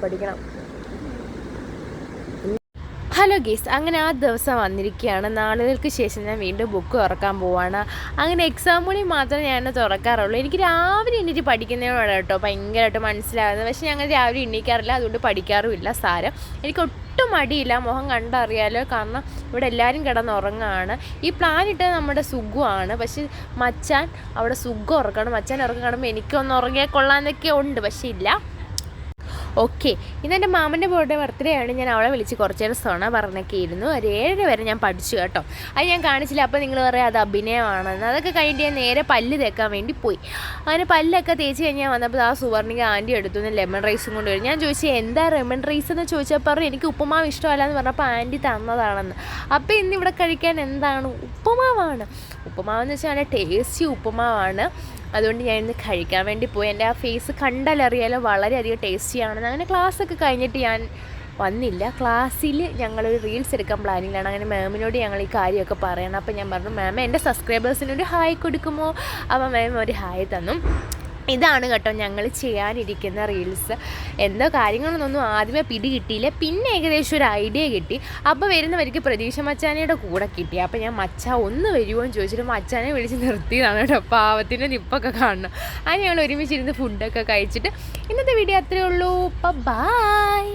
പഠിക്കണം. ഹലോ ഗീസ്, അങ്ങനെ ആ ദിവസം വന്നിരിക്കുകയാണ്. നാളുകൾക്ക് ശേഷം ഞാൻ വീണ്ടും ബുക്ക് തുറക്കാൻ പോവാണ്. അങ്ങനെ എക്സാം കൂടി മാത്രമേ ഞാൻ തുറക്കാറുള്ളൂ. എനിക്ക് രാവിലെ എണീറ്റ് പഠിക്കുന്നതിനോട് കേട്ടോ ഭയങ്കരമായിട്ട് മനസ്സിലാകുന്നത്. പക്ഷേ ഞങ്ങൾ രാവിലെ എണീക്കാറില്ല, അതുകൊണ്ട് പഠിക്കാറുമില്ല. സാരം എനിക്ക് ഒട്ടും മടിയില്ല, മുഖം കണ്ടറിയാലോ. കാരണം ഇവിടെ എല്ലാവരും കിടന്നുറങ്ങുകയാണ്. ഈ പ്ലാൻ ഇട്ടത് നമ്മുടെ സുഖമാണ്. പക്ഷേ മച്ചാൻ അവിടെ സുഖം ഉറക്കണം. മച്ചാൻ ഉറക്കം കാണുമ്പോൾ എനിക്കൊന്ന് ഉറങ്ങിയാൽ കൊള്ളാമെന്നൊക്കെ ഉണ്ട്, പക്ഷേ ഇല്ല. ഓക്കെ, ഇന്നെൻ്റെ മാമൻ്റെ ബർത്ത്ഡേ ആണ്. ഞാൻ അവളെ വിളിച്ച് കുറച്ച് നേരം സൊണ പറഞ്ഞൊക്കെ ഇരുന്നു. ഒരു 7 വരെ ഞാൻ പഠിച്ചു കേട്ടോ. അത് ഞാൻ കാണിച്ചില്ല. അപ്പോൾ നിങ്ങൾ പറയാം അത് അഭിനയമാണെന്ന്. അതൊക്കെ കഴിഞ്ഞിട്ട് ഞാൻ നേരെ പല്ല് തേക്കാൻ വേണ്ടി പോയി. അങ്ങനെ പല്ലൊക്കെ തേച്ച് കഴിഞ്ഞാൽ വന്നപ്പോൾ ആ സുവർണിക ആൻറ്റി എടുത്തുനിന്ന് ലെമൺ റൈസും കൊണ്ട് വരും. ഞാൻ ചോദിച്ചു എന്താ ലെമൺ റൈസ് എന്ന് ചോദിച്ചപ്പോൾ പറഞ്ഞു എനിക്ക് ഉപ്പുമാവ് ഇഷ്ടമല്ല എന്ന് പറഞ്ഞപ്പോൾ ആൻറ്റി തന്നതാണെന്ന്. അപ്പോൾ ഇന്നിവിടെ കഴിക്കാൻ എന്താണ്? ഉപ്പുമാവാണ്. ഉപ്പുമാവെന്ന് വെച്ചാൽ നല്ല ടേസ്റ്റി ഉപ്പുമാവാണ്. അതുകൊണ്ട് ഞാൻ ഇന്ന് കഴിക്കാൻ വേണ്ടി പോയി. എൻ്റെ ആ ഫേസ് കണ്ടാലറിയാലോ വളരെയധികം ടേസ്റ്റിയാണെന്ന്. അങ്ങനെ ക്ലാസ്സൊക്കെ കഴിഞ്ഞിട്ട് ഞാൻ വന്നില്ല. ക്ലാസ്സിൽ ഞങ്ങളൊരു റീൽസ് എടുക്കാൻ പ്ലാനിങ്ങിലാണ്. അങ്ങനെ മാമിനോട് ഞങ്ങൾ ഈ കാര്യമൊക്കെ പറയണം. അപ്പോൾ ഞാൻ പറഞ്ഞു മാം എൻ്റെ സബ്സ്ക്രൈബേഴ്സിനൊരു ഹായ് കൊടുക്കുമോ? അപ്പോൾ മാം ഒരു ഹായ് തന്നു. ഇതാണ് കേട്ടോ ഞങ്ങൾ ചെയ്യാനിരിക്കുന്ന റീൽസ്. എന്തോ കാര്യങ്ങളൊന്നും ആദ്യമേ പിടി കിട്ടിയില്ല, പിന്നെ ഏകദേശം ഒരു ഐഡിയ കിട്ടി. അപ്പോൾ വരുന്നവർക്ക് പ്രതീക്ഷ മച്ചാനയുടെ കൂടെ കിട്ടി. അപ്പോൾ ഞാൻ മച്ചാ ഒന്ന് വരുമോ എന്ന് ചോദിച്ചിട്ട് മച്ചാനെ വിളിച്ച് നിർത്തിയതാണ് കേട്ടോ. പാവത്തിൻ്റെ നിപ്പൊക്കെ കാണണം. അങ്ങനെ ഞങ്ങൾ ഒരുമിച്ചിരുന്ന് ഫുഡൊക്കെ കഴിച്ചിട്ട് ഇന്നത്തെ വീഡിയോ അത്രയേ ഉള്ളൂ. ബൈ.